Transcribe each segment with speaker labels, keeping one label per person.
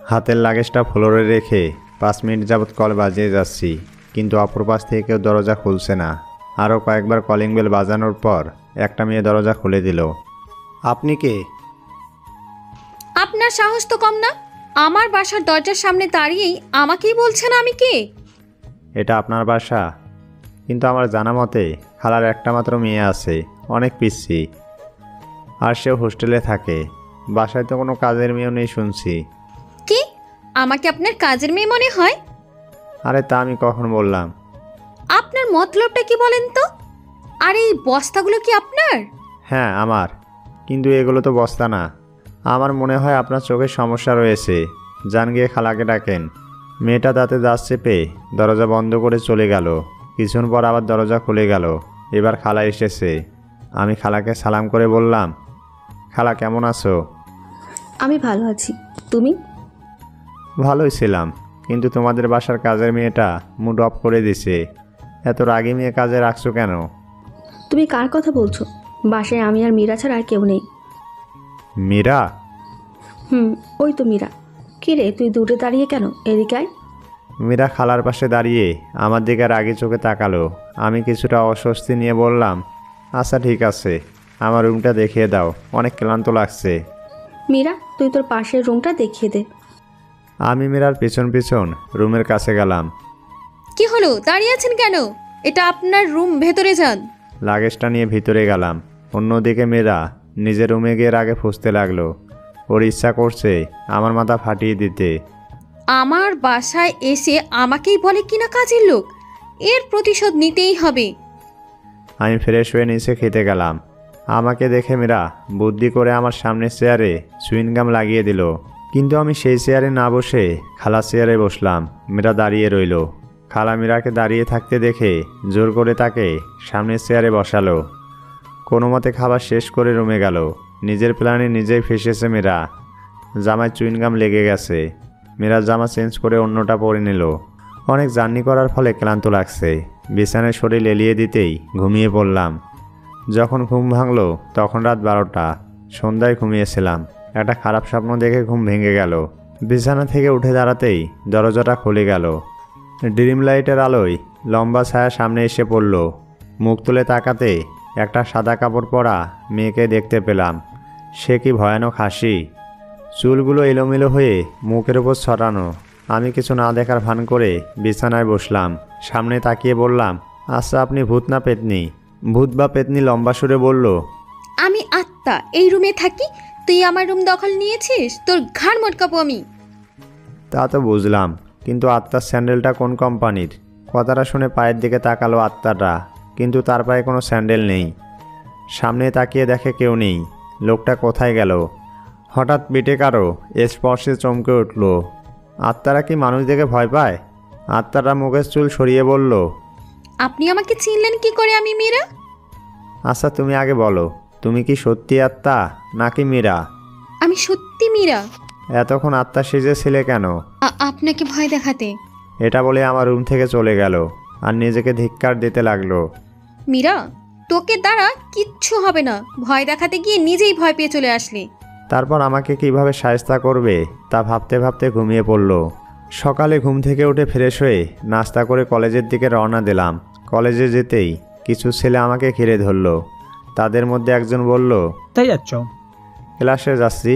Speaker 1: হাতের লাগেজটা ফ্লোরে রেখে 5 মিনিট যাবৎ কল বাজিয়ে যাচ্ছি, কিন্তু অপর পাশ থেকে কেউ দরজা খুলছে না। আরও কয়েকবার কলিং বেল বাজানোর পর একটা মেয়ে দরজা খুলে দিল। আপনি কে?
Speaker 2: আপনার সাহস তো কম না, আমার বাসার দরজার সামনে দাঁড়িয়েই আমাকেই বলছেন আমি কে?
Speaker 1: এটা আপনার বাসা? কিন্তু আমার জানা মতে খালার একটা মাত্র মেয়ে আছে, অনেক পিচ্ছি, আর সেও হোস্টেলে থাকে। বাসায় তো কোনো কাজের মেয়েও নেই শুনছি।
Speaker 2: কি আমাকে আপনার কাজের মেয়ে মনে হয়?
Speaker 1: আরে তা আমি কখন বললাম?
Speaker 2: আপনার মতলবটা কি বলেন তো? আর এই বস্তাগুলো কি আপনার?
Speaker 1: হ্যাঁ আমার, কিন্তু এগুলো তো বস্তা না। আমার মনে হয় আপনার চোখের সমস্যা রয়েছে, যান গিয়ে খালাকে ডাকেন। মেয়েটা দাঁতে দাঁত চেপে দরজা বন্ধ করে চলে গেল। কিছুক্ষণ পর আবার দরজা খুলে গেল। এবার খালা এসেছে। আমি খালাকে সালাম করে বললাম, খালা কেমন আছো?
Speaker 3: আমি ভালো আছি, তুমি?
Speaker 1: ভালোই ছিলাম, কিন্তু তোমাদের বাসার কাজের মেয়েটা মুড অফ করে দিছে। এত রাগী মেয়ে কাজে রাখছো কেন?
Speaker 3: তুমি কার কথা বলছো? বাসায় আমি আর মীরা ছাড়া আর কেউ নেই।
Speaker 1: মীরা?
Speaker 3: ওই তো মীরা। কী রে, তুই দূরে দাঁড়িয়ে কেন? এদিকে আয়।
Speaker 1: মীরা খালার পাশে দাঁড়িয়ে আমার দিকে রাগী চোখে তাকালো। আমি কিছুটা অস্বস্তি নিয়ে বললাম, আচ্ছা ঠিক আছে, আমার রুমটা দেখিয়ে দাও, অনেক ক্লান্ত লাগছে।
Speaker 3: মীরা, তুই তোর পাশের রুমটা দেখিয়ে দে।
Speaker 1: আমি মীরার পিছন পিছন রুমের কাছে গেলাম।
Speaker 2: কি হলো, দাঁড়িয়ে আছেন কেন? এটা আপনার রুম, ভেতরে যান।
Speaker 1: লাগেজটা নিয়ে ভিতরে গেলাম। অন্যদিকে মীরা নিজের রুমে গিয়ে রাগে ফুঁসতে লাগলো। ওর ইচ্ছা করছে আমার মাথা ফাটিয়ে দিতে।
Speaker 2: আমার বাসায় এসে আমাকেই বলে কিনা কাজের লোক, এর প্রতিশোধ নিতেই হবে।
Speaker 1: আমি ফ্রেশ হয়ে নিচে খেতে গেলাম। আমাকে দেখে মীরা বুদ্ধি করে আমার সামনের চেয়ারে চুইংগাম লাগিয়ে দিল, কিন্তু আমি সেই চেয়ারে না বসে খালা চেয়ারে বসলাম। মীরা দাঁড়িয়ে রইল। খালা মীরাকে দাঁড়িয়ে থাকতে দেখে জোর করে তাকে সামনের চেয়ারে বসালো। কোনো মতে খাবার শেষ করে রুমে গেল। নিজের প্ল্যানে নিজেই ফেসেছে মীরা। জামায় চুইংগাম লেগে গেছে। মীরা জামা চেঞ্জ করে অন্যটা পরে নিল। অনেক জার্নি করার ফলে ক্লান্ত লাগছে। বিছানায় শরীর এলিয়ে দিতেই ঘুমিয়ে পড়লাম। যখন ঘুম ভাঙল তখন রাত 12টা। সন্ধ্যায় ঘুমিয়েছিলাম। একটা খারাপ স্বপ্ন দেখে ঘুম ভেঙে গেল। বিছানা থেকে উঠে দাঁড়াতেই দরজাটা খুলে গেল। ড্রিম লাইটের আলোয় লম্বা ছায়া সামনে এসে পড়ল। মুখ তুলে তাকাতে একটা সাদা কাপড় পরা মেয়েকে দেখতে পেলাম। সে কি ভয়ানক হাসি! চুলগুলো এলোমেলো হয়ে মুখের উপর ছড়ানো। আমি কিছু না দেখার ভান করে বিছানায় বসলাম। সামনে তাকিয়ে বললাম, আচ্ছা আপনি ভূত না পেতনি? ভূত বা পেতনি লম্বা সুরে বলল,
Speaker 2: আমি আত্মা, এই রুমে থাকি। তুই আমার রুম দখল নিয়েছিস, তোর ঘাড় মটকাবো আমি।
Speaker 1: তা তো বুঝলাম, কিন্তু আত্মার স্যান্ডেলটা কোন কোম্পানির? কথাটা শুনে পায়ের দিকে তাকালো আত্মাটা, কিন্তু তার পায়ে কোনো স্যান্ডেল নেই। সামনে তাকিয়ে দেখে কেউ নেই। লোকটা কোথায় গেল? হঠাৎ পিঠে কারো স্পর্শে চমকে উঠল। আত্মারা কি মানুষ দেখে ভয় পায়? আত্মারা মুখের চুল সরিয়ে বলল,
Speaker 2: আপনি আমাকে চিনলেন কি করে? আমি মীরা।
Speaker 1: আচ্ছা তুমি আগে বলো, তুমি কি সত্যি আত্মা নাকি মীরা?
Speaker 2: আমি সত্যি মীরা।
Speaker 1: এতক্ষণ আত্মা সেজেছিলে কেন?
Speaker 2: আপনাকে ভয় দেখাতে।
Speaker 1: এটা বলে আমার রুম থেকে চলে গেল আর নিজেকে ধিক্কার দিতে লাগলো।
Speaker 2: মীরা, তোকে দ্বারা কিচ্ছু হবে না। ভয় দেখাতে গিয়ে নিজেই ভয় পেয়ে চলে আসলি।
Speaker 1: তারপর আমাকে কিভাবে সাহায্য করবে তা ভাবতে ভাবতে ঘুমিয়ে পড়ল। সকালে ঘুম থেকে উঠে ফ্রেশ হয়ে নাস্তা করে কলেজের দিকে রওনা দিলাম। কলেজে যেতেই কিছু ছেলে আমাকে ঘিরে ধরল। তাদের মধ্যে একজন বলল,
Speaker 4: কোথায় যাচ্ছ?
Speaker 1: ক্লাসে যাচ্ছি।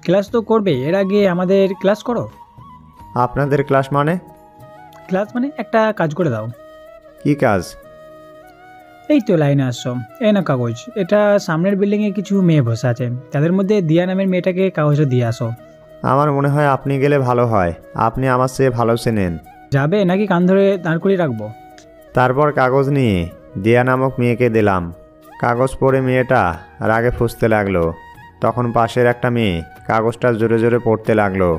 Speaker 4: ক্লাস তো করবে, এর আগে আমাদের ক্লাস করো।
Speaker 1: আপনাদের ক্লাস মানে?
Speaker 4: ক্লাস মানে একটা কাজ করে দাও।
Speaker 1: কি কাজ?
Speaker 4: এই তো লাইনে আসছো, এই না কাগজ। এটা সামনের বিল্ডিংয়ে কিছু মেয়ে বসে আছে, তাদের মধ্যে দিয়া নামের মেয়েটাকে কাগজটা দিয়ে আসো।
Speaker 1: আমার মনে হয় আপনি গেলে ভালো হয়, আপনি আমার চেয়ে ভালো চেনেন।
Speaker 4: যাবে নাকি কান ধরে দাঁড় করিয়ে রাখবো?
Speaker 1: তারপর কাগজ নিয়ে দিয়া নামক মেয়েকে দিলাম। কাগজ পড়ে মেয়েটা রাগে ফুঁসতে লাগলো। তখন পাশের একটা মেয়ে কাগজটা জোরে জোরে পড়তে লাগলো।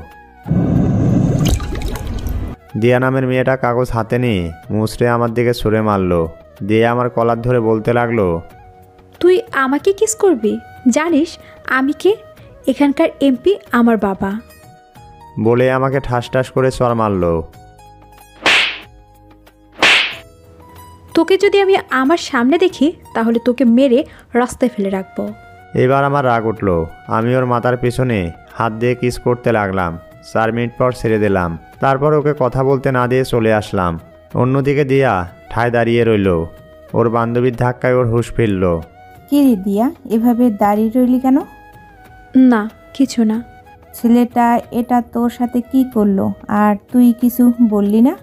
Speaker 1: দিয়া নামের মেয়েটা কাগজ হাতে নিয়ে মুচড়ে আমার দিকে ছুঁড়ে মারলো। দিয়ে আমার কলার ধরে বলতে লাগলো,
Speaker 5: তুই আমাকে কিস করবি? জানিস আমি কে? এখানকার এমপি আমার বাবা।
Speaker 1: বলে আমাকে ঠাস ঠাস করে চড় মারলো।
Speaker 5: তোকে যদি আমি আমার সামনে দেখি তাহলে তোকে মেরে রাস্তায় ফেলে রাখবো।
Speaker 1: এবার আমার রাগ উঠল। আমি ওর মাথার পিছনে হাত দিয়ে কিস করতে লাগলাম। 4 মিনিট পর ছেড়ে দিলাম। তারপর ওকে কথা বলতে না দিয়ে চলে আসলাম। অন্যদিকে দিয়া ঠায় দাঁড়িয়ে রইল। ওর বান্ধবীর ধাক্কায় ওর হুঁশ ফিরল।
Speaker 6: কি রে দিয়া, এভাবে দাঁড়িয়ে রইলি কেন?
Speaker 5: না কিছু না।
Speaker 6: ছেলেটা এটা তোর সাথে কি করলো আর তুই কিছু বললি না?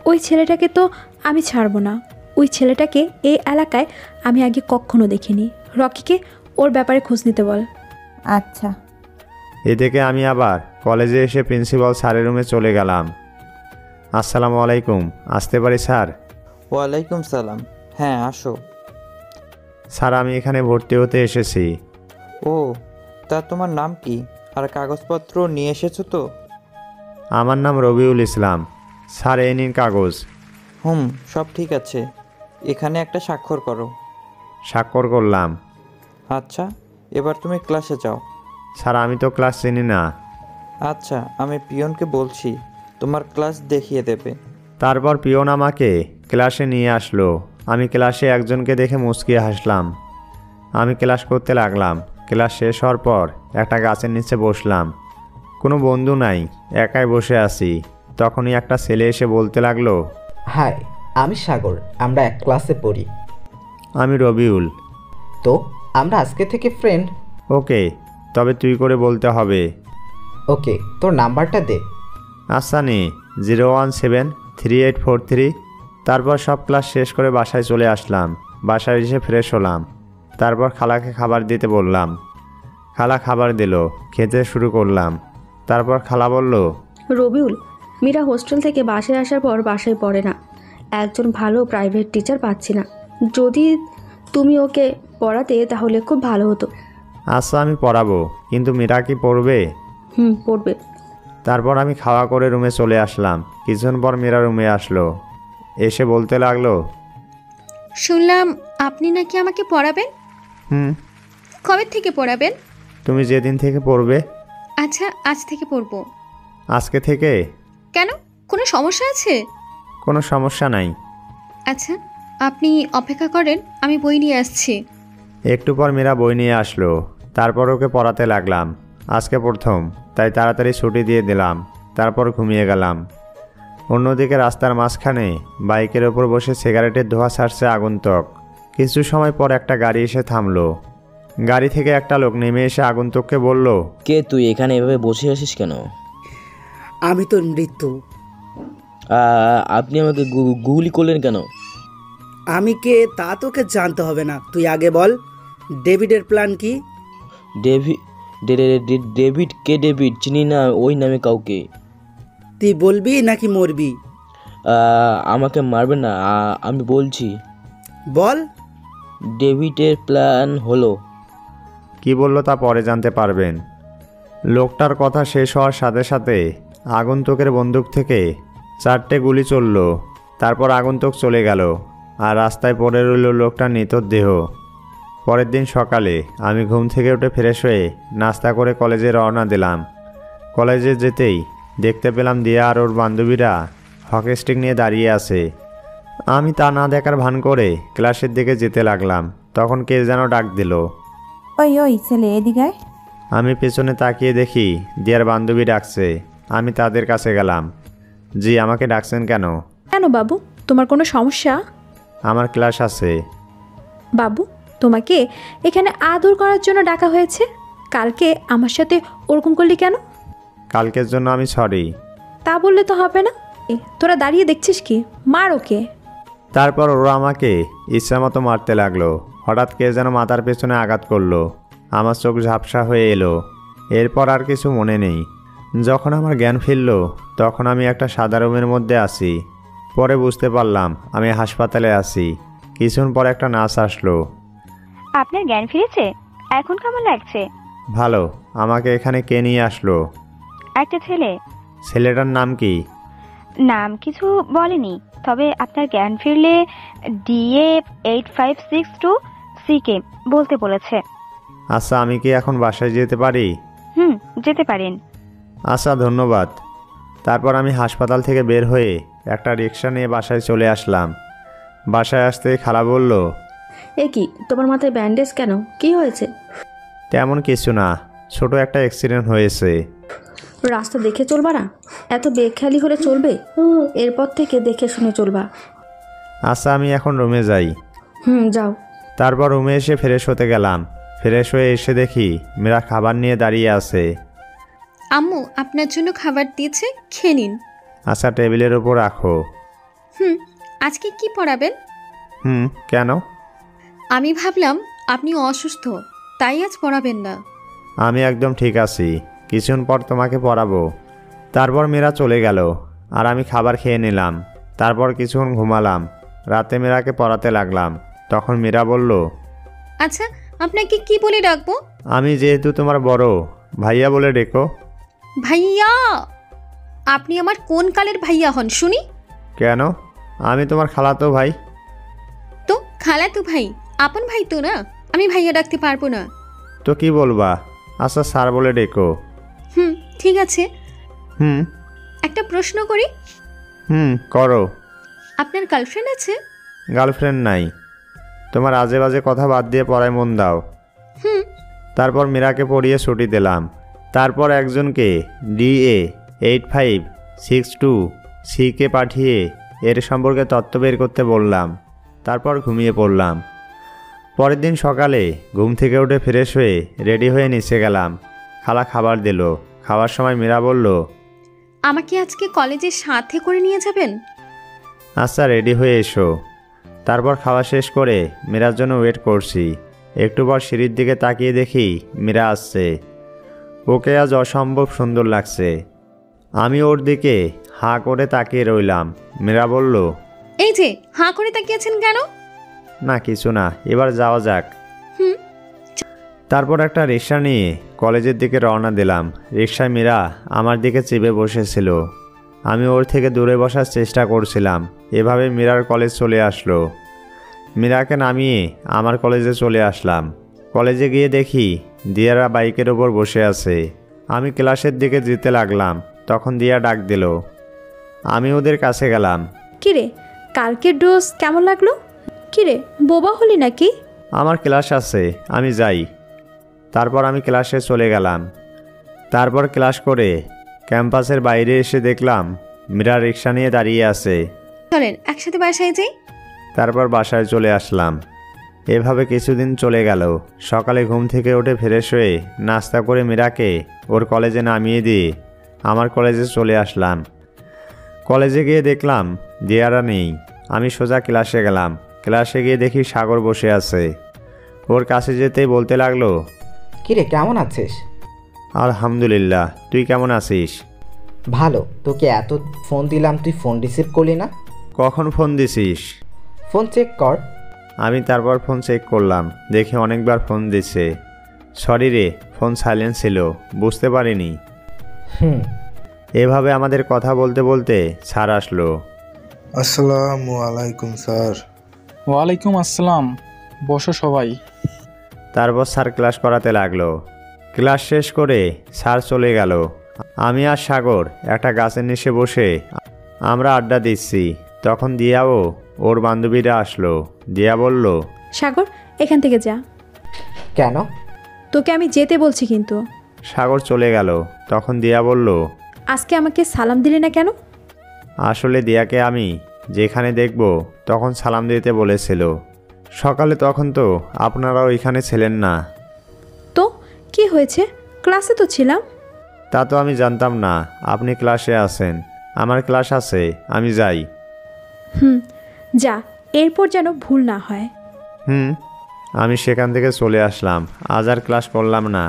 Speaker 5: ওই ছেলেটাকে তো আমি ছাড়বো না। ওই ছেলেটাকে এই এলাকায় আমি আগে কখনো দেখিনি। রকিকে ওর ব্যাপারে খোঁজ নিতে বল।
Speaker 6: আচ্ছা।
Speaker 1: এদিকে আমি আবার কলেজে এসে প্রিন্সিপাল স্যারের রুমে চলে গেলাম। আসসালামু আলাইকুম, আসতে পারি স্যার?
Speaker 7: ওয়ালাইকুম সালাম। হ্যাঁ আসো।
Speaker 1: স্যার, আমি এখানে ভর্তি হতে এসেছি।
Speaker 7: ও, তা তোমার নাম কি আর কাগজপত্র নিয়ে এসেছো তো?
Speaker 1: আমার নাম রবিউল ইসলাম। স্যার, এই নিন কাগজ।
Speaker 7: সব ঠিক আছে। এখানে একটা স্বাক্ষর করো।
Speaker 1: স্বাক্ষর করলাম।
Speaker 7: আচ্ছা, এবার তুমি ক্লাসে যাও।
Speaker 1: স্যার, আমি তো ক্লাস চিনি না।
Speaker 7: আচ্ছা, আমি পিয়নকে বলছি, তোমার ক্লাস দেখিয়ে দেবে।
Speaker 1: তারপর পিয়ন আমাকে ক্লাসে নিয়ে আসলো। আমি ক্লাসে একজনকে দেখে মুচকিয়ে হাসলাম। আমি ক্লাস করতে লাগলাম। ক্লাস শেষ হওয়ার পর একটা গাছের নিচে বসলাম। কোনো বন্ধু নাই, একাই বসে আছি। তখনই একটা ছেলে এসে বলতে লাগলো,
Speaker 8: হাই, আমি সাগর, আমরা এক ক্লাসে পড়ি।
Speaker 1: আমি রবিউল।
Speaker 8: তো আমরা আজকে থেকে ফ্রেন্ড।
Speaker 1: ওকে, তবে তুই করে বলতে হবে।
Speaker 8: ওকে, তোর নাম্বারটা দে।
Speaker 1: আচ্ছা নে, 0173843। তারপর সব ক্লাস শেষ করে বাসায় চলে আসলাম। বাসায় এসে ফ্রেশ হলাম। তারপর খালাকে খাবার দিতে বললাম। খালা খাবার দিল, খেতে শুরু করলাম। তারপর খালা বলল,
Speaker 3: রবিউল, মীরা হোস্টেল থেকে বাসায় আসার পর বাসায় পড়ে না। একজন ভালো প্রাইভেট টিচার পাচ্ছি না। যদি তুমি ওকে পড়াতে তাহলে খুব ভালো হতো।
Speaker 1: আচ্ছা, আমি পড়াবো, কিন্তু মীরা কি পড়বে?
Speaker 3: পড়বে।
Speaker 1: তারপর আমি খাওয়া করে রুমে চলে আসলাম। কিছুক্ষণ পর মীরা রুমে আসলো। এসে বলতে লাগলো,
Speaker 2: শুনলাম আপনি নাকি আমাকে পড়াবেন। কবে থেকে পড়াবেন?
Speaker 1: তুমি যেদিন থেকে পড়বে।
Speaker 2: আচ্ছা, আজ থেকে পড়বো।
Speaker 1: আজকে থেকে?
Speaker 2: কেন, কোনো সমস্যা আছে?
Speaker 1: কোনো সমস্যা নাই।
Speaker 2: আচ্ছা, আপনি অপেক্ষা করেন, আমি বই নিয়ে আসছি।
Speaker 1: একটু পর মীরা বই নিয়ে আসলো। তারপর ওকে পড়াতে লাগলাম। আজকে প্রথম, তাই তাড়াতাড়ি ছুটি দিয়ে দিলাম। তারপর ঘুমিয়ে গেলাম। অন্যদিকে রাস্তার মাঝখানে বাইকের ওপর বসে সিগারেটের ধোঁয়া ছাড়ছে আগন্তুক। কিছু সময় পর একটা গাড়ি এসে থামলো। গাড়ি থেকে একটা লোক নেমে এসে আগন্তুককে বলল,
Speaker 9: কে তুই? এখানে এভাবে বসে আছিস কেন?
Speaker 10: আমি তো মৃত্যু।
Speaker 9: আপনি আমাকে গুগলি করলেন কেন?
Speaker 10: আমি কে তা তোকে জানতে হবে না, তুই আগে বল ডেভিডের প্ল্যান কি?
Speaker 9: ডেভিড কে? ডেভিড চিনি না ওই নামে কাউকে।
Speaker 10: তুই বলবি নাকি মরবি?
Speaker 9: আমাকে মারবে না, আমি বলছি।
Speaker 10: বল।
Speaker 9: ডেভিডের প্ল্যান হলো।
Speaker 1: কি বলল তা পরে জানতে পারবেন। লোকটার কথা শেষ হওয়ার সাথে সাথে আগন্তুকের বন্দুক থেকে 4টে গুলি চলল। তারপর আগন্তুক চলে গেল, আর রাস্তায় পড়ে রইল লোকটার নিথর দেহ। পরের দিন সকালে আমি ঘুম থেকে উঠে ফ্রেশ হয়ে নাস্তা করে কলেজে রওনা দিলাম। কলেজে যেতেই দেখতে পেলাম দিয়া আর ওর বান্ধবীরা হকি স্টিক নিয়ে দাঁড়িয়ে আছে। আমি তা না দেখার ভান করে ক্লাসের দিকে যেতে লাগলাম। তখন কে যেন ডাক দিল,
Speaker 6: ওই ওই ছেলে, এদিকে আয়।
Speaker 1: আমি পেছনে তাকিয়ে দেখি দিয়ার বান্ধবী ডাকছে। আমি তাদের কাছে গেলাম। জি, আমাকে ডাকছেন কেন?
Speaker 5: কেন বাবু, তোমার কোনো সমস্যা?
Speaker 1: আমার ক্লাস আছে।
Speaker 5: বাবু, তোমাকে এখানে আদর করার জন্য ডাকা হয়েছে। কালকে আমার সাথে ওরকম করলি কেন?
Speaker 1: কালকের জন্য আমি সরি।
Speaker 5: তা বললে তো হবে না। তোরা দাঁড়িয়ে দেখছিস কি? মার ওকে।
Speaker 1: তারপর ওরা আমাকে ইচ্ছা মতো মারতে লাগলো। হঠাৎ কে যেন মাথার পেছনে আঘাত করলো। আমার চোখ ঝাপসা হয়ে এলো। এরপর আর কিছু মনে নেই। যখন আমার জ্ঞান ফিরল তখন আমি একটা সাদা রুমের মধ্যে আছি। পরে বুঝতে পারলাম আমি হাসপাতালে আছি। কিছুক্ষণ পর একটা নার্স আসলো।
Speaker 11: আপনার জ্ঞান ফিরেছে? এখন কেমন লাগছে?
Speaker 1: ভালো। আমাকে এখানে কে নিয়ে আসলো?
Speaker 11: একটা ছেলে।
Speaker 1: ছেলেটার নাম কি?
Speaker 11: নাম কিছু বলেনি, তবে আপনার জ্ঞান ফিরলে DA 8562 CK বলতে বলেছে।
Speaker 1: আচ্ছা, আমি কি এখন বাসায় যেতে পারি?
Speaker 11: যেতে পারেন।
Speaker 1: আচ্ছা, ধন্যবাদ। তারপর আমি হাসপাতাল থেকে বের হয়ে একটা রিক্সা নিয়ে বাসায় চলে আসলাম। বাসায় আসতে খালা বলল,
Speaker 3: এ কি, তোমার মাথায় ব্যান্ডেজ কেন? কি হয়েছে?
Speaker 1: তেমন কিছু না, ছোট একটা অ্যাক্সিডেন্ট হয়েছে।
Speaker 3: রাস্তা দেখে চলবা না? এত বেখেয়ালি হলে চলবে? এরপর থেকে দেখে শুনে চলবা।
Speaker 1: আচ্ছা, আমি এখন রুমে যাই।
Speaker 3: যাও।
Speaker 1: তারপর রুমে এসে ফ্রেশ হতে গেলাম। ফ্রেশ হয়ে এসে দেখি মীরা খাবার নিয়ে দাঁড়িয়ে আছে।
Speaker 2: আম্মু আপনার জন্য খাবার দিয়েছে, খেয়ে নিন।
Speaker 1: আচ্ছা, টেবিলের উপর রাখো।
Speaker 2: আজকে কি পড়াবেন?
Speaker 1: কেন?
Speaker 2: আমি ভাবলাম আপনি অসুস্থ, তাই আজ পড়াবেন না।
Speaker 1: আমি একদম ঠিক আছি, কিছুক্ষণ পর তোমাকে পড়াবো। তারপর মীরা চলে গেল আর আমি খাবার খেয়ে নিলাম। তারপর কিছুক্ষণ ঘুমালাম। রাতে মীরাকে পড়াতে লাগলাম। তখন মীরা বলল,
Speaker 2: আচ্ছা, আপনাকে কি বলে ডাকবো?
Speaker 1: আমি যেহেতু তোমার বড়, ভাইয়া বলে ডেকো।
Speaker 2: ভাইয়া? আপনি আমার কোন কালের ভাইয়া হন শুনি?
Speaker 1: কেন? আমি তোমার খালাতো ভাই।
Speaker 2: তো খালাতো ভাই, আপন ভাই তো না? আমি ভাইয়া ডাকতে পারবো না।
Speaker 1: তো কি বলবা? আচ্ছা, স্যার বলে ডেকো।
Speaker 2: ঠিক আছে। একটা প্রশ্ন করি?
Speaker 1: করো।
Speaker 2: আপনার গার্লফ্রেন্ড আছে?
Speaker 1: গার্লফ্রেন্ড নাই। তোমার আজে বাজে কথা বাদ দিয়ে পড়ায় মন দাও। তারপর মীরাকে পড়িয়ে ছুটি দিলাম। তারপর একজনকে DA 8562 পাঠিয়ে এর সম্পর্কে তথ্য বের করতে বললাম। তারপর ঘুমিয়ে পড়লাম। পরের দিন সকালে ঘুম থেকে উঠে ফ্রেশ হয়ে রেডি হয়ে নিচে গেলাম। খালা খাবার দিল। খাওয়ার সময় মীরা বলল,
Speaker 2: আমাকে আজকে কলেজের সাথে করে নিয়ে যাবেন?
Speaker 1: আচ্ছা, রেডি হয়ে এসো। তারপর খাওয়া শেষ করে মীরার জন্য ওয়েট করছি। একটু পর সিঁড়ির দিকে তাকিয়ে দেখি মীরা আসছে। ওকে আজ অসম্ভব সুন্দর লাগছে। আমি ওর দিকে হাঁ করে তাকিয়ে রইলাম। মীরা বলল,
Speaker 2: এই যে হাঁ করে তাকিয়েছেন কেন?
Speaker 1: না, কিছু না, এবার যাওয়া যাক। তারপর একটা রিক্সা নিয়ে কলেজের দিকে রওনা দিলাম। রিক্সায় মীরা আমার দিকে চেপে বসেছিল। আমি ওর থেকে দূরে বসার চেষ্টা করছিলাম। এভাবে মীরার কলেজ চলে আসলো। মীরাকে নামিয়ে আমার কলেজে চলে আসলাম। কলেজে গিয়ে দেখি দিয়ারা বাইকের ওপর বসে আছে। আমি ক্লাসের দিকে যেতে লাগলাম। তখন দিয়া ডাক দিল। আমি ওদের কাছে গেলাম।
Speaker 5: কিরে, কালকের ডোজ কেমন লাগলো? কিরে, বোবা হলি নাকি?
Speaker 1: আমার ক্লাস আছে, আমি যাই। তারপর আমি ক্লাসে চলে গেলাম। তারপর ক্লাস করে ক্যাম্পাসের বাইরে এসে দেখলাম মীরা রিক্সা নিয়ে দাঁড়িয়ে আছে।
Speaker 2: চলেন একসাথে বাসায় যাই।
Speaker 1: তারপর বাসায় চলে আসলাম। এভাবে কিছুদিন চলে গেল। সকালে ঘুম থেকে উঠে ফ্রেশ হয়ে নাস্তা করে মীরাকে ওর কলেজে নামিয়ে দিয়ে আমার কলেজে চলে আসলাম। কলেজে গিয়ে দেখলাম দিয়ারা নেই। আমি সোজা ক্লাসে গেলাম। ক্লাসে গিয়ে দেখি সাগর বসে আছে। ওর কাছে যেতেই বলতে লাগলো,
Speaker 8: কিরে, কেমন আছিস?
Speaker 1: আলহামদুলিল্লাহ, তুই কেমন আছিস?
Speaker 8: ভালো। তোকে এত ফোন দিলাম, তুই ফোন রিসিভ করলি না?
Speaker 1: কখন ফোন দিছিস?
Speaker 8: ফোন চেক কর।
Speaker 1: আমি তারপর ফোন চেক করলাম। দেখি অনেকবার ফোন দিছে। সরি রে, ফোন সাইলেন্ট ছিল, বুঝতে পারিনি। এভাবে আমাদের কথা বলতে বলতে স্যার আসলো।
Speaker 12: আসসালামু আলাইকুম স্যার।
Speaker 13: ওয়ালাইকুম আসসালাম, বসো সবাই।
Speaker 1: তারপর স্যার ক্লাস করাতে লাগলো। ক্লাস শেষ করে স্যার চলে গেল। আমি আর সাগর একটা গাছের নিচে বসে আমরা আড্ডা দিচ্ছি। তখন দিয়াও ওর বান্ধবীরা আসলো। দিয়া বলল,
Speaker 5: সাগর, এখান থেকে যা।
Speaker 8: কেন?
Speaker 5: তোকে আমি যেতে বলছি কিন্তু।
Speaker 1: সাগর চলে গেল। তখন দিয়া বলল,
Speaker 5: আজকে আমাকে সালাম দিলি না কেন?
Speaker 1: আসলে দিয়াকে আমি যেখানে দেখব তখন সালাম দিতে বলেছিল। সকালে তখন তো আপনারা ওইখানে ছিলেন না।
Speaker 5: তো কি হয়েছে? ক্লাসে তো ছিলাম।
Speaker 1: তা তো আমি জানতাম না আপনি ক্লাসে আছেন। আমার ক্লাস আছে, আমি যাই।
Speaker 5: যা, এরপর যেন ভুল না হয়।
Speaker 1: আমি সেখান থেকে চলে আসলাম। আজ আর ক্লাস করলাম না।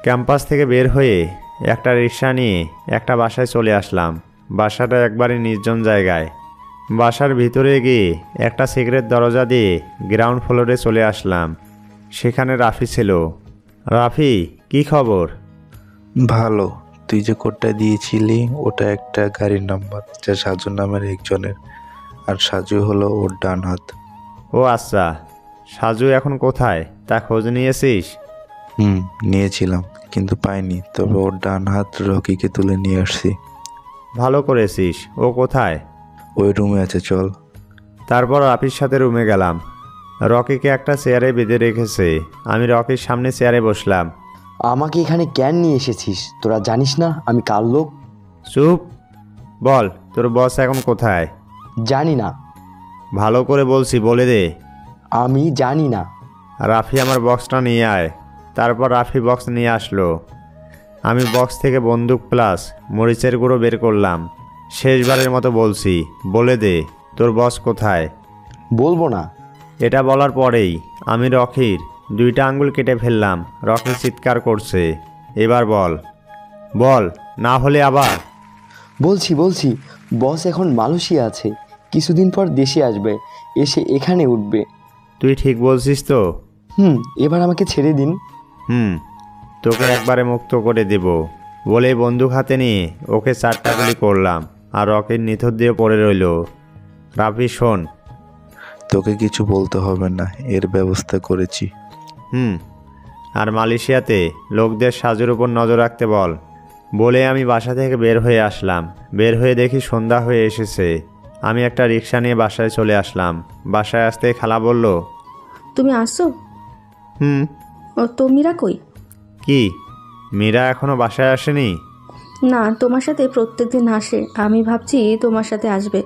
Speaker 1: ক্যাম্পাস থেকে বের হয়ে একটা রিক্সা নিয়ে একটা বাসায় চলে আসলাম। বাসাটা একবারে নির্জন জায়গায়। বাসার ভিতরে গিয়ে একটা সিগারেট দরজা দিয়ে গ্রাউন্ড ফ্লোরে চলে আসলাম। সেখানে রাফি ছিল। রাফি, কি খবর?
Speaker 12: ভালো। তুই যে কোডটা দিয়েছিলি ওটা একটা গাড়ির নাম্বার, যা সাজু নামের একজনের, আর সাজু হলো ওর ডান হাত।
Speaker 1: ও আচ্ছা, সাজু এখন কোথায় তা খোঁজ নিয়েছিস?
Speaker 12: নিয়েছিলাম, কিন্তু পাইনি। তবে ওর ডান হাত রকিকে তুলে নিয়ে আসছি।
Speaker 1: ভালো করেছিস। ও কোথায়?
Speaker 12: ওই রুমে আছে, চল।
Speaker 1: তারপর রাফির সাথে রুমে গেলাম। রকিকে একটা চেয়ারে বেঁধে রেখেছে। আমি রকির সামনে চেয়ারে বসলাম।
Speaker 14: আমাকে এখানে কেন নিয়ে এসেছিস? তোরা জানিস না আমি কার লোক?
Speaker 1: চুপ, বল তোর বস এখন কোথায়?
Speaker 14: জানি না।
Speaker 1: ভালো করে বলছি, বলে দে।
Speaker 14: আমি জানি না।
Speaker 1: রাফি আমার বক্সটা নিয়ে আয়। তারপর রাফি বক্স নিয়ে আসলো। আমি বক্স থেকে বন্দুক প্লাস মরিচের গুঁড়ো বের করলাম। শেষবারের মতো বলছি, বলে দে তোর বস কোথায়?
Speaker 14: বলবো না।
Speaker 1: এটা বলার পরেই আমি রকির 2টা আঙ্গুল কেটে ফেললাম। রকি চিৎকার করছে। এবার বল, বল, না হলে আবার।
Speaker 14: বলছি বস এখন মালয়েশিয়া আছে, কিছুদিন পর দেশে আসবে, এসে এখানে উঠবে।
Speaker 1: তুই ঠিক বলছিস তো?
Speaker 14: এবার আমাকে ছেড়ে দিন।
Speaker 1: তোকে একবারে মুক্ত করে দেব বলে বন্দুক হাতে নিয়ে ওকে 4টা গুলি করলাম। আর রকির নিথর দিয়ে পড়ে রইল। রাফি শোন,
Speaker 12: তোকে কিছু বলতে হবে না, এর ব্যবস্থা করেছি।
Speaker 1: আর মালয়েশিয়াতে লোকদের সাজের উপর নজর রাখতে বল। বলে আমি বাসা থেকে বের হয়ে আসলাম। বের হয়ে দেখি সন্ধ্যা হয়ে এসেছে। আমি একটা রিক্সা নিয়ে বাসায় চলে আসলাম। বাসায় আসতে খালা বলল,
Speaker 3: তুমি আসছো? ও তো মীরা কই?
Speaker 1: কি, মীরা এখনো বাসায় আসেনি?
Speaker 3: না, তোমার সাথে প্রত্যেকদিন আসে, আমি ভাবছি তোমার সাথে আসবে,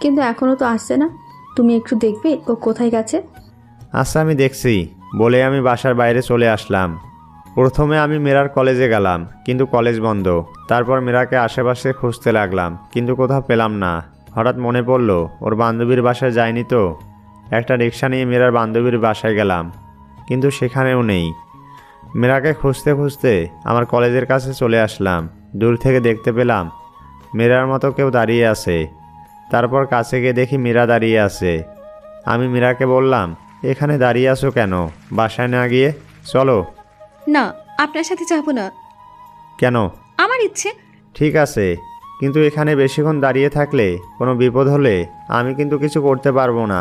Speaker 3: কিন্তু এখনও তো আসছে না। তুমি একটু দেখবে ও কোথায় গেছে?
Speaker 1: আচ্ছা, আমি দেখছি বলে আমি বাসার বাইরে চলে আসলাম। প্রথমে আমি মীরার কলেজে গেলাম, কিন্তু কলেজ বন্ধ। তারপর মীরাকে আশেপাশে খুঁজতে লাগলাম, কিন্তু কোথাও পেলাম না। হঠাৎ মনে পড়ল ওর বান্ধবীর বাসায় যায়নি তো। একটা রিক্সা নিয়ে মীরার বান্ধবীর বাসায় গেলাম, কিন্তু সেখানেও নেই। মীরাকে খুঁজতে খুঁজতে আমার কলেজের কাছে চলে আসলাম। দূর থেকে দেখতে পেলাম মীরার মতো কেউ দাঁড়িয়ে আছে। তারপর কাছে গিয়ে দেখি মীরা দাঁড়িয়ে আছে। আমি মীরাকে বললাম, এখানে দাঁড়িয়ে আছো কেন? বাসায় না গিয়ে চলো।
Speaker 2: না, আপনার সাথে যাব না।
Speaker 1: কেন?
Speaker 2: আমার ইচ্ছে।
Speaker 1: ঠিক আছে, কিন্তু এখানে বেশিক্ষণ দাঁড়িয়ে থাকলে কোনো বিপদ হলে আমি কিন্তু কিছু করতে পারবো না।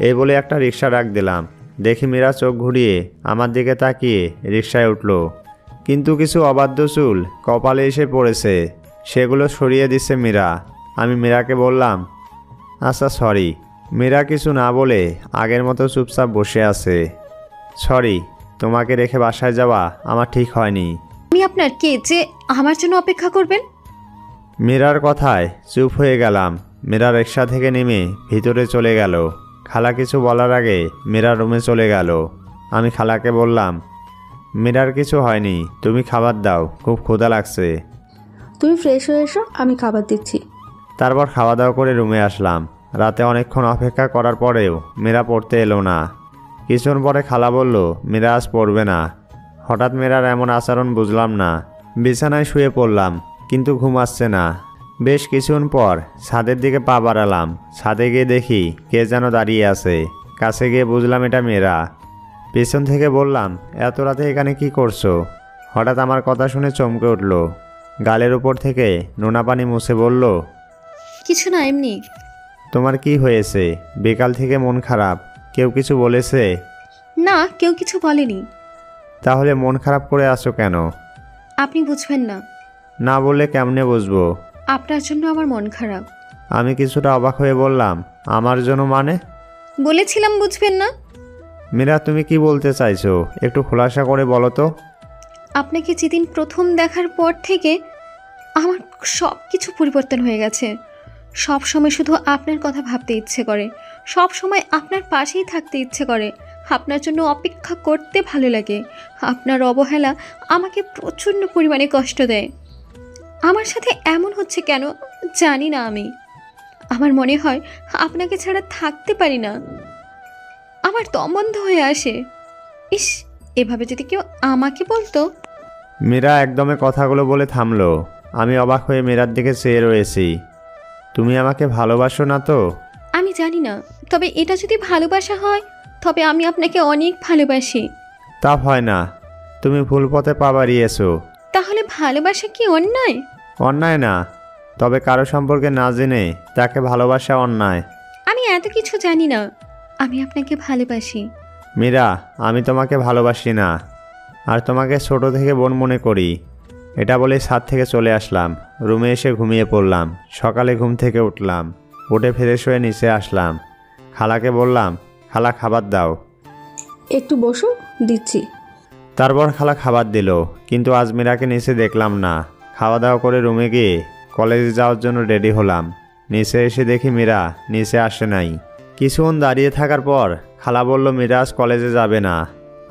Speaker 1: এই বলে একটা রিক্সা ডাক দিলাম। দেখি মীরা চোখ ঘুরিয়ে আমার দিকে তাকিয়ে রিক্সায় উঠল, কিন্তু কিছু অবাধ্য চুল কপালে এসে পড়েছে। সেগুলো সরিয়ে দিচ্ছে মীরা। আমি মীরাকে বললাম, আচ্ছা সরি। মীরা কিছু না বলে আগের মতো চুপচাপ বসে আছে। সরি, তোমাকে রেখে বাসায় যাওয়া আমার ঠিক হয়নি।
Speaker 2: আমি আপনার কে যে আমার জন্য অপেক্ষা করবেন?
Speaker 1: মীরার কথায় চুপ হয়ে গেলাম। মীরা রিক্সা থেকে নেমে ভিতরে চলে গেল। খালা কিছু বলার আগে মীরা রুমে চলে গেল। আমি খালাকে বললাম, মীরার কিছু হয়নি, তুমি খাবার দাও, খুব ক্ষুধা লাগছে।
Speaker 3: তুমি ফ্রেশ হয়ে এসো, আমি খাবার দিচ্ছি।
Speaker 1: তারপর খাওয়া দাওয়া করে রুমে আসলাম। রাতে অনেকক্ষণ অপেক্ষা করার পরেও মীরা পড়তে এলো না। কিছুক্ষণ পরে খালা বলল, মীরা আজ পড়বে না। হঠাৎ মীরার এমন আচরণ বুঝলাম না। বিছানায় শুয়ে পড়লাম, কিন্তু ঘুম আসছে না। বেশ কিছুক্ষণ পর ছাদের দিকে পা বাড়ালাম। ছাদে গিয়ে দেখি কে যেন দাঁড়িয়ে আছে। কাছে গিয়ে বুঝলাম এটা মীরা। পেছন থেকে বললাম, এত রাতে এখানে কি করছো? হঠাৎ আমার কথা শুনে চমকে উঠল। গালের উপর থেকে নোনা পানি মুছে বলল,
Speaker 2: কিছু না, এমনি।
Speaker 1: তোমার কি হয়েছে? বিকাল থেকে মন খারাপ, কেউ কিছু বলেছে?
Speaker 2: না, কেউ কিছু বলেনি।
Speaker 1: তাহলে মন খারাপ করে আছো কেন?
Speaker 2: আপনি বুঝবেন না।
Speaker 1: না বললে কেমনে বুঝবো?
Speaker 2: আপনার জন্য আমার মন খারাপ।
Speaker 1: আমি কিছুটা অবাক হয়ে বললাম, আমার জন্য মানে?
Speaker 2: বলেছিলাম বুঝবেন না।
Speaker 1: মীরা, তুমি কি বলতে চাইছো? একটু খোলাসা করে বলো তো।
Speaker 2: আপনাকে যেদিন প্রথম দেখার পর থেকে আমার সব কিছু পরিবর্তন হয়ে গেছে। সব সময় শুধু আপনার কথা ভাবতে ইচ্ছে করে, সব সময় আপনার পাশেই থাকতে ইচ্ছে করে, আপনার জন্য অপেক্ষা করতে ভালো লাগে। আপনার অবহেলা আমাকে প্রচণ্ড পরিমাণে কষ্ট দেয়। আমার সাথে এমন হচ্ছে কেন জানি না আমি। আমার মনে হয় আপনাকে ছাড়া থাকতে পারি না। আমার দম বন্ধ হয়ে আসে। ইস, এভাবে যদি কেউ আমাকে বলতো।
Speaker 1: মীরা একদমে কথাগুলো বলে থামলো। আমি অবাক হয়ে মীরার দিকে চেয়ে রয়েছি। তুমি আমাকে ভালোবাসো না তো?
Speaker 2: আমি জানি না, তবে এটা যদি ভালোবাসা হয় তবে আমি আপনাকে অনেক ভালোবাসি।
Speaker 1: তা হয় না, তুমি ভুল পথে পা বাড়িয়েছো।
Speaker 2: তাহলে ভালোবাসা কি অন্যায়?
Speaker 1: অন্যায় না, তবে কারো সম্পর্কে না জেনে তাকে ভালোবাসা অন্যায়।
Speaker 2: আমি এত কিছু জানি না, আমি আপনাকে ভালোবাসি।
Speaker 1: মীরা, আমি তোমাকে ভালোবাসি না, আর তোমাকে ছোট থেকে বোন মনে করি। এটা বলে ছাদ থেকে চলে আসলাম। রুমে এসে ঘুমিয়ে পড়লাম। সকালে ঘুম থেকে উঠলাম, উঠে ফ্রেশ হয়ে নিচে আসলাম। খালাকে বললাম, খালা খাবার দাও।
Speaker 3: একটু বসো, দিচ্ছি।
Speaker 1: তারপর খালা খাবার দিল, কিন্তু আজ মীরাকে নিচে দেখলাম না। খাওয়া দাওয়া করে রুমে গিয়ে কলেজে যাওয়ার জন্য রেডি হলাম। নিচে এসে দেখি মীরা নিচে আসে নাই। কিছুক্ষণ দাঁড়িয়ে থাকার পর খালা বলল মীরা আজ কলেজে যাবে না।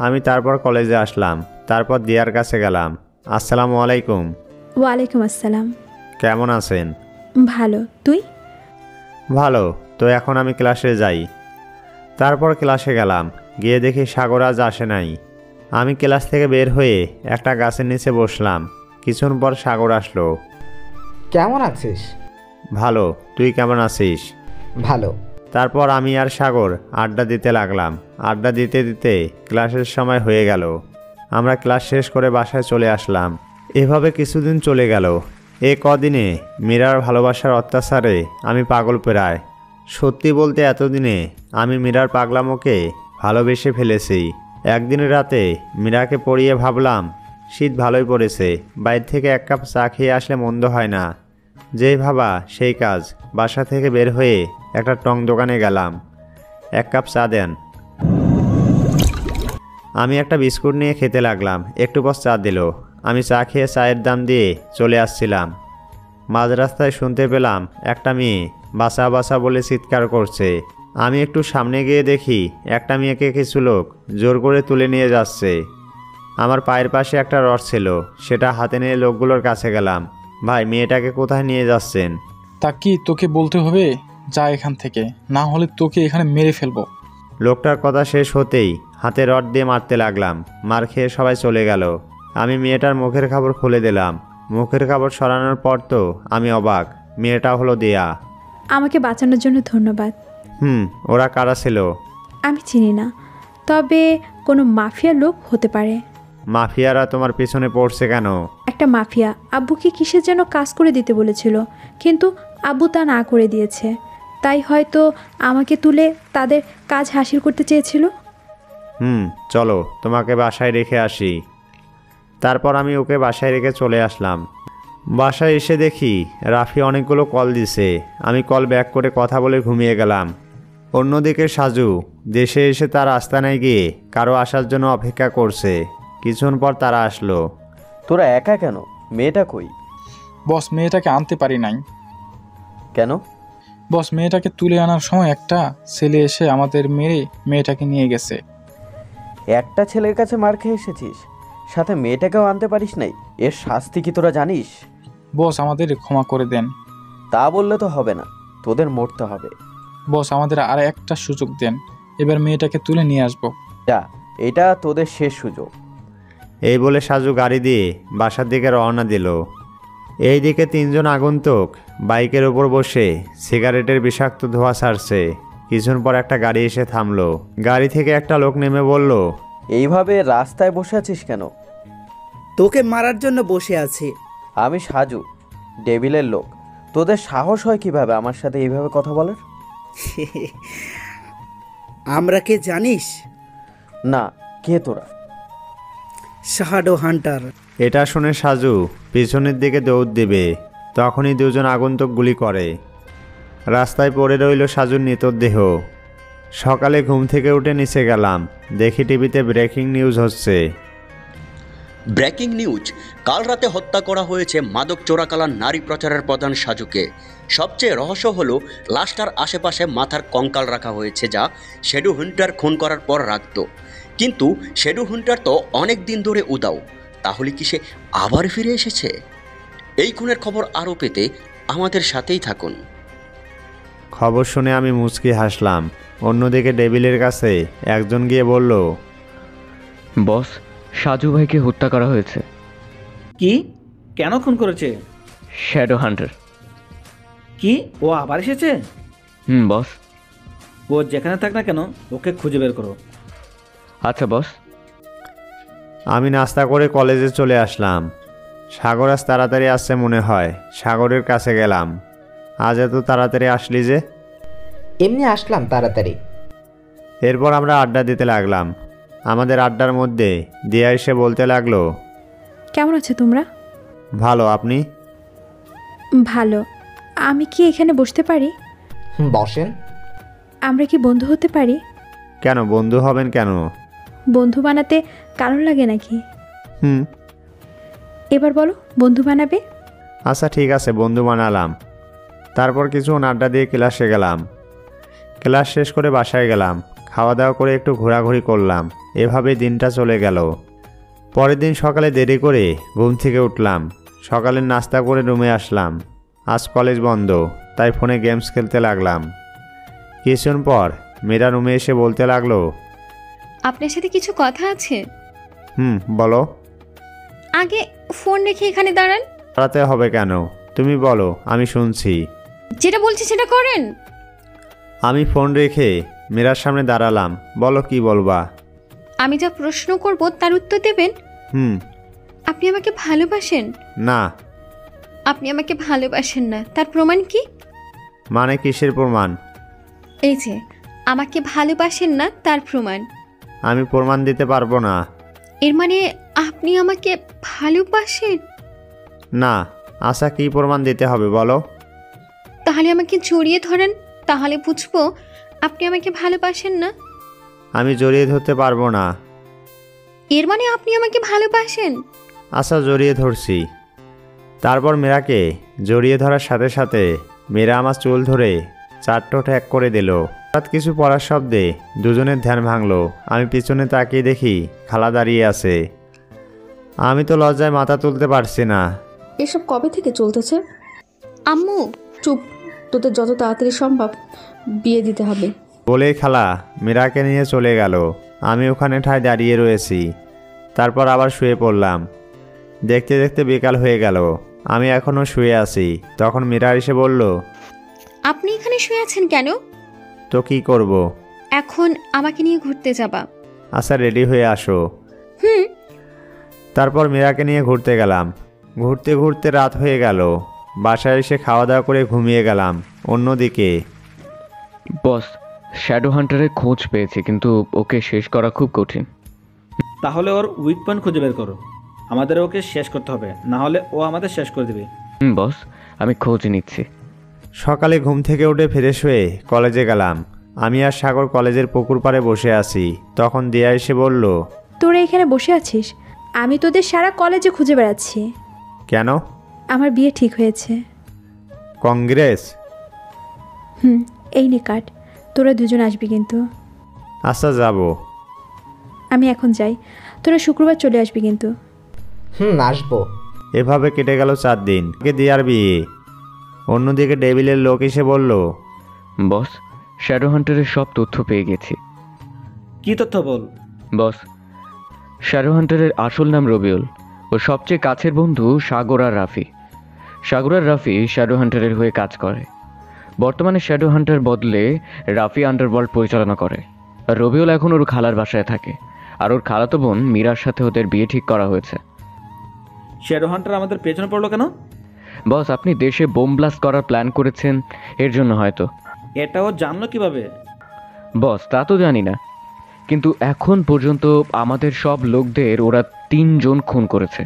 Speaker 1: আমি তারপর কলেজে আসলাম। তারপর দিয়ার কাছে গেলাম। আসসালামু আলাইকুম।
Speaker 5: ওয়ালাইকুম আসসালাম।
Speaker 1: কেমন আছেন?
Speaker 5: ভালো, তুই?
Speaker 1: ভালো। তো এখন আমি ক্লাসে যাই। তারপর ক্লাসে গেলাম, গিয়ে দেখি সাগর আজ আসে নাই। আমি ক্লাস থেকে বের হয়ে একটা গাছের নিচে বসলাম। কিছুক্ষণ পর সাগর আসলো।
Speaker 8: কেমন আছিস?
Speaker 1: ভালো। তুই কেমন আছিস?
Speaker 8: ভালো।
Speaker 1: তারপর আমি আর সাগর আড্ডা দিতে লাগলাম। আড্ডা দিতে দিতে ক্লাসের সময় হয়ে গেল। আমরা ক্লাস শেষ করে বাসায় চলে আসলাম। এভাবে কিছুদিন চলে গেল। এ কদিনে মীরার ভালোবাসার অত্যাচারে আমি পাগল প্রায়। সত্যি বলতে এতদিনে আমি মীরার পাগলামোকে ভালোবেসে ফেলেছি। একদিন রাতে মীরাকে পড়িয়ে ভাবলাম শীত ভালোই পড়েছে, বাইরে থেকে এক কাপ চা খেয়ে আসলে মন্দ হয় না। যেই ভাবা সেই কাজ। বাসা থেকে বের হয়ে একটা টং দোকানে গেলাম। এক কাপ চা দেন। আমি একটা বিস্কুট নিয়ে খেতে লাগলাম। একটু পর চা দিল। আমি চা খেয়ে চায়ের দাম দিয়ে চলে আসছিলাম। মাঝ রাস্তায় শুনতে পেলাম একটা মেয়ে বাসা বাসা বলে চিৎকার করছে। আমি একটু সামনে গিয়ে দেখি একটা মেয়েকে কিছু লোক জোর করে তুলে নিয়ে যাচ্ছে। আমার পায়ের পাশে একটা রড ছিল, সেটা হাতে নিয়ে লোকগুলোর কাছে গেলাম। ভাই, মেয়েটাকে কোথায় নিয়ে যাচ্ছেন?
Speaker 13: তা কি তোকে বলতে হবে? যা এখান থেকে, না হলে তোকে এখানে মেরে ফেলবো।
Speaker 1: লোকটার কথা শেষ হতেই হাতে রড দিয়ে মারতে লাগলাম। মার খেয়ে সবাই চলে গেল। আমি মেয়েটার মুখের কাপড় খুলে দিলাম। মুখের কাপড় সরানোর পর তো আমি অবাক। মেয়েটা হলো দিয়া।
Speaker 5: আমাকে বাঁচানোর জন্য ধন্যবাদ।
Speaker 1: ওরা কারা ছিল?
Speaker 5: আমি চিনি না, তবে কোনো মাফিয়া লোক হতে পারে।
Speaker 1: মাফিয়ারা তোমার পিছনে পড়ছে কেন?
Speaker 5: একটা মাফিয়া আব্বুকে কিসের যেন কাজ করে দিতে বলেছিল, কিন্তু আব্বু তা না করে দিয়েছে। তাই হয়তো আমাকে তুলে তাদের কাজ হাসিল করতে চেয়েছিল।
Speaker 1: চলো তোমাকে বাসায় রেখে আসি। তারপর আমি ওকে বাসায় রেখে চলে আসলাম। বাসায় এসে দেখি রাফি অনেকগুলো কল দিছে। আমি কল ব্যাক করে কথা বলে ঘুমিয়ে গেলাম। অন্যদিকে সাজু দেশে এসে তার আস্তানায় গিয়ে কারো আসার জন্য অপেক্ষা করছে। কিছুক্ষণ পর তারা আসলো।
Speaker 14: তোরা একা কেন? মেয়েটা কই?
Speaker 13: বস, মেয়েটাকে আনতে পারি নাই।
Speaker 14: কেন?
Speaker 13: বস, মেয়েটাকে তুলে আনার সময় একটা ছেলে এসে আমাদের মেরে মেয়েটাকে নিয়ে গেছে।
Speaker 14: একটা ছেলের কাছে মার খেয়ে এসেছিস, সাথে মেয়েটাকেও আনতে পারিস নাই? এর শাস্তি কি তোরা জানিস?
Speaker 13: বস, আমাদের ক্ষমা করে দেন।
Speaker 14: তা বললে তো হবে না, তোদের মরতে হবে।
Speaker 13: বস, আমাদের আর একটা সুযোগ দেন। এবার মেয়েটাকে তুলে নিয়ে আসবো।
Speaker 14: যা, এটা তোদের শেষ সুযোগ।
Speaker 1: এই বলে সাজু গাড়ি দিয়ে বাসার দিকে রওনা দিল। এইদিকে তিনজন আগন্তুক বাইকের ওপর বসে সিগারেটের বিষাক্ত ধোঁয়া ছাড়ছে। কিছুক্ষণ পর একটা গাড়ি এসে থামলো। গাড়ি থেকে একটা লোক নেমে বলল,
Speaker 14: এইভাবে রাস্তায় বসে আছিস কেন?
Speaker 10: তোকে মারার জন্য বসে আছি।
Speaker 14: আমি সাজু, ডেভিলের লোক। তোদের সাহস হয় কিভাবে আমার সাথে এইভাবে কথা বলার?
Speaker 10: আমরা কে জানিস?
Speaker 14: না, কে তোরা?
Speaker 10: শাহাডো হান্টার।
Speaker 1: এটা শুনে সাজু পিছনের দিকে দৌড় দেবে, তখনই দুজন আগন্তুক গুলি করে। রাস্তায় পড়ে রইল সাজুর মৃতদেহ। সকালে ঘুম থেকে উঠে নিচে গেলাম, দেখি টিভিতে ব্রেকিং নিউজ হচ্ছে।
Speaker 15: ব্রেকিং নিউজ, কাল রাতে হত্যা করা হয়েছে মাদক চোরাকালান নারী প্রচারের প্রধান সাজুকে। সবচেয়ে রহস্য হলো লাশটার আশেপাশে মাথার কঙ্কাল রাখা হয়েছে, যা শ্যাডো হান্টার খুন করার পর রাখত। কিন্তু শ্যাডো হান্টার তো অনেক দিন ধরে উধাও। তাহলে কি সে আবার ফিরে এসেছে? এই খুনের খবর আরও পেতে আমাদের সাথেই থাকুন।
Speaker 1: খবর শুনে আমি মুচকি হাসলাম। অন্যদিকে ডেভিলের কাছে একজন গিয়ে বলল,
Speaker 16: বস, সাজু ভাইকে হত্যা করা হয়েছে।
Speaker 17: কি? কেন খুন করেছে?
Speaker 16: Shadow Hunter.
Speaker 17: কি, ও আবার এসেছে?
Speaker 16: বস।
Speaker 17: ও যেখানে থাক না কেন, ওকে খুঁজে বের করো।
Speaker 16: আচ্ছা বস।
Speaker 1: আমি নাস্তা করে কলেজে চলে আসলাম। সাগর আজ তাড়াতাড়ি আসছে মনে হয়। সাগরের কাছে গেলাম। আজ এত তাড়াতাড়ি আসলি যে?
Speaker 8: এমনি আসলাম তাড়াতাড়ি।
Speaker 1: এরপর আমরা আড্ডা দিতে লাগলাম। আমাদের আড্ডার মধ্যে দিয়া এসে বলতে লাগলো,
Speaker 5: কেমন আছো তোমরা?
Speaker 1: ভালো, আপনি?
Speaker 5: ভালো। আমি কি এখানে বসতে পারি?
Speaker 8: বসেন।
Speaker 5: আমরা কি বন্ধু হতে পারি?
Speaker 1: কেন বন্ধু হবেন কেন?
Speaker 5: বন্ধু বানাতে কারণ লাগে নাকি?
Speaker 1: হুম।
Speaker 5: এবার বলো, বন্ধু বানাবে?
Speaker 1: আচ্ছা ঠিক আছে, বন্ধু বানালাম। তারপর কিছুক্ষণ আড্ডা দিয়ে ক্লাসে গেলাম। ক্লাস শেষ করে বাসায় গেলাম, খাওয়া দাওয়া করে একটু ঘোরাঘুরি করলাম। এভাবেই দিনটা চলে গেল। পরের দিন সকালে দেরি করে ঘুম থেকে উঠলাম। সকালের নাস্তা করে রুমে আসলাম। আজ কলেজ বন্ধ, তাই ফোনে গেমস খেলতে লাগলাম। কিছুক্ষণ পর মীরা রুমে এসে বলতে লাগলো,
Speaker 2: আপনার সাথে কিছু কথা আছে।
Speaker 1: বলো।
Speaker 2: আগে ফোন রেখে এখানে দাঁড়ান।
Speaker 1: দাঁড়াতে হবে কেন? তুমি বলো, আমি শুনছি।
Speaker 2: যেটা বলছি সেটা করেন।
Speaker 1: আমি ফোন রেখে মীরার সামনে দাঁড়ালাম। বলো, কি বলবা?
Speaker 2: আমি যা প্রশ্ন করব তার উত্তর দেবেন। আপনি আমাকে ভালোবাসেন?
Speaker 1: না।
Speaker 2: আপনি আমাকে ভালোবাসেন না, তার প্রমাণ কি?
Speaker 1: মানে কিসের প্রমাণ?
Speaker 2: এই যে আমাকে ভালোবাসেন না তার প্রমাণ।
Speaker 1: আমি প্রমাণ দিতে পারবো না।
Speaker 2: এর মানে আপনি আমাকে ভালোবাসেন
Speaker 1: না। আচ্ছা, কি প্রমাণ দিতে হবে বলো?
Speaker 2: তাহলে আমাকে জড়িয়ে ধরেন, তাহলে বুঝবো আপনি আমাকে ভালোবাসেন না।
Speaker 1: আমি জড়িয়ে ধরতে পারবো না।
Speaker 2: এর মানে আপনি আমাকে ভালোবাসেন?
Speaker 1: আচ্ছা, জড়িয়ে ধরছি। তারপর মীরাকে জড়িয়ে ধরার সাথে সাথে মীরা আমার চুল ধরে চারটো ঠ্যাক করে দিল। হঠাৎ কিছু পড়ার শব্দে দুজনের ধ্যান ভাঙলো। আমি পিছনে তাকিয়ে দেখি খালা দাঁড়িয়ে আছে। আমি তো লজ্জায় মাথা তুলতে পারছি না।
Speaker 3: এসব কবে থেকে চলতেছে?
Speaker 2: আম্মু
Speaker 3: চুপ, তোদের যত তাড়াতাড়ি সম্ভব বিয়ে দিতে হবে।
Speaker 1: বলেই খালা মীরাকে নিয়ে চলে গেল। আমি ওখানে ঠায় দাঁড়িয়ে রয়েছি। তারপর আবার শুয়ে পড়লাম। দেখতে দেখতে বিকাল হয়ে গেল। আমি এখনও শুয়ে আছি। তখন মীরা এসে বলল,
Speaker 2: আপনি এখানে শুয়ে আছেন কেন?
Speaker 1: তো কি করব?
Speaker 2: এখন আমাকে নিয়ে ঘুরতে যাবা।
Speaker 1: আচ্ছা, রেডি হয়ে আসো। তারপর মীরাকে নিয়ে ঘুরতে গেলাম। ঘুরতে ঘুরতে রাত হয়ে গেল। বাসায় এসে খাওয়া দাওয়া করে ঘুমিয়ে গেলাম। অন্যদিকে
Speaker 16: বস, শ্যাডো হান্টারের খোঁজ পেয়েছি, কিন্তু ওকে শেষ করা খুব কঠিন।
Speaker 17: তাহলে ওর উইক পয়েন্ট খুঁজে বের করো। আমাদের ওকে শেষ করতে হবে, না হলে ও আমাদের শেষ করে দেবে।
Speaker 16: বস, আমি খোঁজ নিচ্ছি।
Speaker 1: সকালে ঘুম থেকে উঠে ফ্রেশ হয়ে কলেজে গেলাম। আমি আর সাগর কলেজের পুকুর পাড়ে বসে আছি। তখন দিয়া এসে বলল,
Speaker 5: তোরা এখানে বসে আছিস? আমি তোদের সারা কলেজে খুঁজে বেড়াচ্ছি।
Speaker 1: কেন?
Speaker 5: আমার বিয়ে ঠিক হয়েছে।
Speaker 1: কংগ্রেস।
Speaker 5: এই নে কাট, তোরা দুজন আসবি কিন্তু।
Speaker 1: আচ্ছা, যাব।
Speaker 5: আমি এখন যাই, তোরা শুক্রবার চলে আসবি কিন্তু।
Speaker 8: আসবো।
Speaker 1: এভাবে কেটে গেল 4 দিন। দিয়ার বিয়ে। অন্যদিকে ডেভিলের লোক এসে বলল,
Speaker 16: বস, শ্যাডো হান্টারের সব তথ্য পেয়ে গেছি।
Speaker 17: কি তথ্য বল?
Speaker 16: বস, শ্যাডো হান্টারের আসল নাম রবিউল। ওর সবচেয়ে কাছের বন্ধু সাগর আর রাফি। সাগর আর রাফি শ্যাডো হান্টারের হয়ে কাজ করে। বর্তমানে শ্যাডো হান্টার বদলে রাফি আন্ডারওয়ার্ল্ড পরিচালনা করে। আর রবিউল এখন ওর খালার বাসায় থাকে। আর ওর খালাতো বোন মীরার সাথে ওদের বিয়ে ঠিক করা হয়েছে।
Speaker 17: শ্যাডো হান্টার আমাদের পেছনে পড়লো কেন?
Speaker 16: বস, আপনি দেশে বোম ব্লাস্ট করার প্ল্যান করেছেন, এর জন্য হয়তো।
Speaker 17: এটাও জানলো কিভাবে?
Speaker 16: বস, তা তো জানি না, কিন্তু এখন পর্যন্ত আমাদের সব লোকদের ওরা 3 জন খুন করেছে।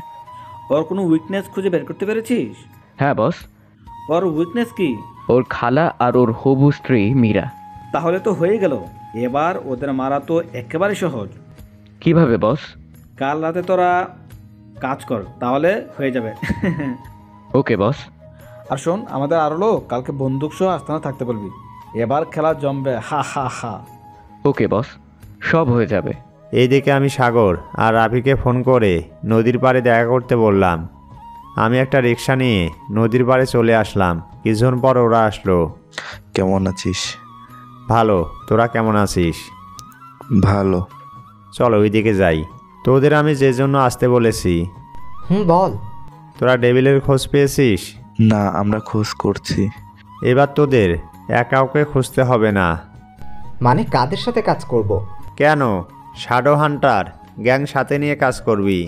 Speaker 17: ওর কোনো উইকনেস খুঁজে বের করতে পেরেছিস?
Speaker 16: হ্যাঁ বস।
Speaker 17: ওর উইকনেস কি?
Speaker 16: ওর খালা আর ওর হবু স্ত্রী মীরা।
Speaker 17: তাহলে তো হয়ে গেল। এবার ওদের মারা তো একেবারে সহজ।
Speaker 16: কিভাবে বস?
Speaker 17: কাল রাতে তোরা কাজ কর, তাহলে হয়ে যাবে।
Speaker 16: ওকে বস।
Speaker 17: আর শোন, আমাদের আরো লোক কালকে বন্দুক সহ আস্তানা থাকতে বলবি। এবার খেলা জমবে। হা হা হা।
Speaker 16: ওকে বস, সব হয়ে যাবে।
Speaker 1: এইদিকে আমি সাগর আর রাফিকে ফোন করে নদীর পাড়ে দেখা করতে বললাম। আমি একটা রিক্সা নিয়ে নদীর পাড়ে চলে আসলাম। কিছুক্ষণ পর ওরা আসলো।
Speaker 12: কেমন আছিস?
Speaker 1: ভালো। তোরা কেমন আছিস?
Speaker 12: ভালো।
Speaker 1: চলো ওইদিকে যাই। তোদের আমি যে জন্য আসতে বলেছি।
Speaker 8: বল।
Speaker 1: তোরা ডেভিলের খোঁজ পেয়েছিস?
Speaker 12: না, আমরা খোঁজ করছি।
Speaker 1: এবার তোদের একাউকে খুঁজতে হবে না।
Speaker 8: মানে কাদের সাথে কাজ করব?
Speaker 1: কেন, শ্যাডো হান্টার গ্যাং সাথে নিয়ে কাজ করবি।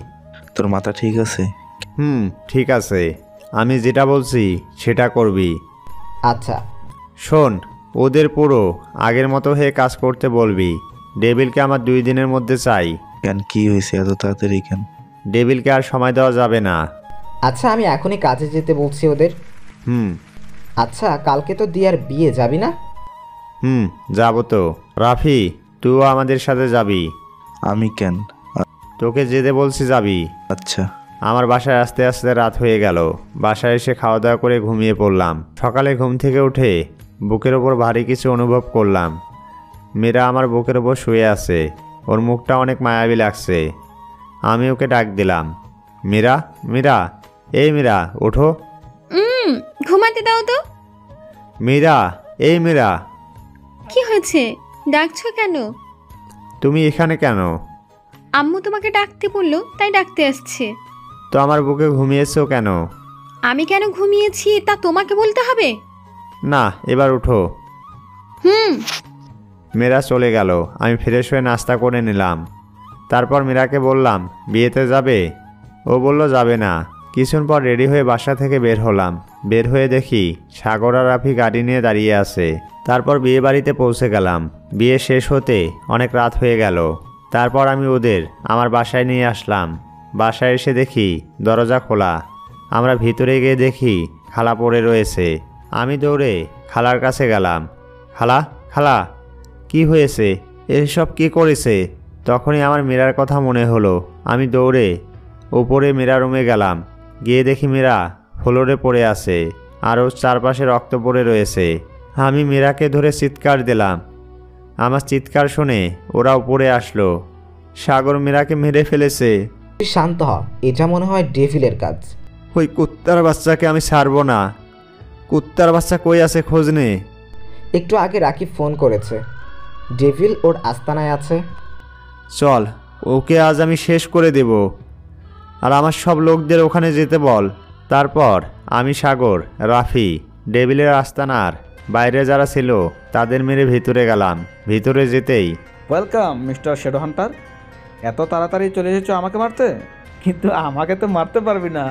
Speaker 12: তোর মাথা ঠিক আছে?
Speaker 1: ঠিক আছে। আমি যেটা বলছি সেটা করবি।
Speaker 8: আচ্ছা
Speaker 1: শোন, ওদের পুরো আগের মতো হয়ে কাজ করতে বলবি। ডেভিলকে আমার 2 দিনের মধ্যে চাই।
Speaker 12: কেন, কি হয়েছে এত তাড়াতাড়ি কেন?
Speaker 1: ডেভিলকে আর সময় দেওয়া যাবে না।
Speaker 8: আচ্ছা, আমি এখনই কাজে যেতে বলছি ওদের।
Speaker 1: হুম।
Speaker 8: আচ্ছা, কালকে তো দিয়ার বিয়ে, যাবি না?
Speaker 1: যাব তো। রাফি, তুইও আমাদের সাথে যাবি।
Speaker 12: আমি কেন?
Speaker 1: তোকে যেতে বলছি যাবি।
Speaker 12: আচ্ছা।
Speaker 1: আমার বাসায় আস্তে আস্তে রাত হয়ে গেল। বাসায় এসে খাওয়া দাওয়া করে ঘুমিয়ে পড়লাম। সকালে ঘুম থেকে উঠে বুকের ওপর ভারী কিছু অনুভব করলাম। মীরা আমার বুকের ওপর শুয়ে আছে। ওর মুখটা অনেক মায়াবী লাগছে। আমি ওকে ডাক দিলাম, মীরা, মীরা, এই মীরা, ওঠো।
Speaker 2: ঘুমাতে দাও তো।
Speaker 1: মীরা, এই মীরা।
Speaker 2: কি হয়েছে, ডাকছো কেন?
Speaker 1: তুমি এখানে কেন?
Speaker 2: আম্মু তোমাকে ডাকতে বললো, তাই ডাকতে আসছে।
Speaker 1: তো আমার বুকে ঘুমিয়েছো কেন?
Speaker 2: আমি কেন ঘুমিয়েছি তা তোমাকে বলতে হবে
Speaker 1: না, এবার উঠো। মীরা চলে গেল। আমি ফ্রেশ হয়ে নাস্তা করে নিলাম। তারপর মীরাকে বললাম, বিয়েতে যাবে? ও বলল যাবে না। কিছুক্ষণ পর রেডি হয়ে বাসা থেকে বের হলাম। বের হয়ে দেখি সাগর আর রাফি গাড়ি নিয়ে দাঁড়িয়ে আছে। তারপর বিয়ে বাড়িতে পৌঁছে গেলাম। বিয়ে শেষ হতে অনেক রাত হয়ে গেল। তারপর আমি ওদের আমার বাসায় নিয়ে আসলাম। বাসায় এসে দেখি দরজা খোলা। আমরা ভিতরে গিয়ে দেখি খালা পড়ে রয়েছে। আমি দৌড়ে খালার কাছে গেলাম। খালা, খালা, কি হয়েছে? এসব কি করেছে? তখনই আমার মীরার কথা মনে হলো। আমি দৌড়ে উপরে মীরা রুমে গেলাম। গিয়ে দেখি মীরা ফ্লোরে পড়ে আছে আর ওর চারপাশে রক্ত পড়ে রয়েছে। আমি মীরাকে ধরে চিৎকার দিলাম। আমার চিৎকার শুনে ওরা উপরে আসলো। সাগর মীরাকে মেরে ফেলেছে।
Speaker 8: তুই শান্ত হ, এটা মনে হয় ডেভিলের কাজ।
Speaker 1: ওই কুত্তার বাচ্চাকে আমি ছাড়বো না। কুত্তার বাচ্চা কই আছে খোঁজ নে।
Speaker 8: একটু আগে রাকিব ফোন করেছে, ডেভিল ওর আস্তানায় আছে।
Speaker 1: চল, ওকে আজ আমি শেষ করে দেব। আর আমার সব লোকদের ওখানে যেতে বল। তারপর আমি সাগর, রাফি, ডেভিলের আস্তানার বাইরে যারা ছিল তাদের মেরে ভিতরে গেলাম। ভিতরে যেতেই,
Speaker 17: ওয়েলকাম মিস্টার শ্যাডো হান্টার। এত তাড়াতাড়ি চলে এসেছো আমাকে মারতে? কিন্তু আমাকে তো মারতে পারবি না।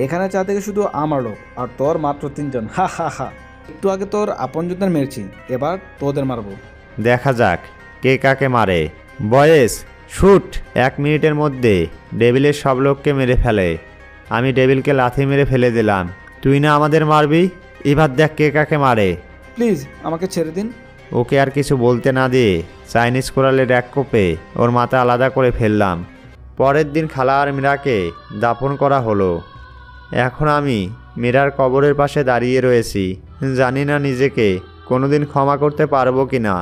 Speaker 17: এখানে চা থেকে শুধু আমার লোক, আর তোর মাত্র 3 জন। হা হা হা। একটু আগে তোর আপনজনদের মেরেছি, এবার তোদের মারবো।
Speaker 1: দেখা যাক কে কাকে মারে। বয়েস শুট। 1 মিনিটের মধ্যে ডেভিলের সব লোককে মেরে ফেলে। আমি ডেভিলকে লাথি মেরে ফেলে দিলাম। তুই না আমাদের মারবি, এবার দেখ কে কাকে মারে।
Speaker 17: প্লিজ আমাকে ছেড়ে দিন।
Speaker 1: ওকে আর কিছু বলতে না দিয়ে চাইনিজ কোরালের এক কোপে ওর মাথা আলাদা করে ফেললাম। পরের দিন খালা আর মীরাকে দাফন করা হলো। এখন আমি মীরার কবরের পাশে দাঁড়িয়ে রয়েছি। জানি না নিজেকে কোনোদিন ক্ষমা করতে পারবো কি না।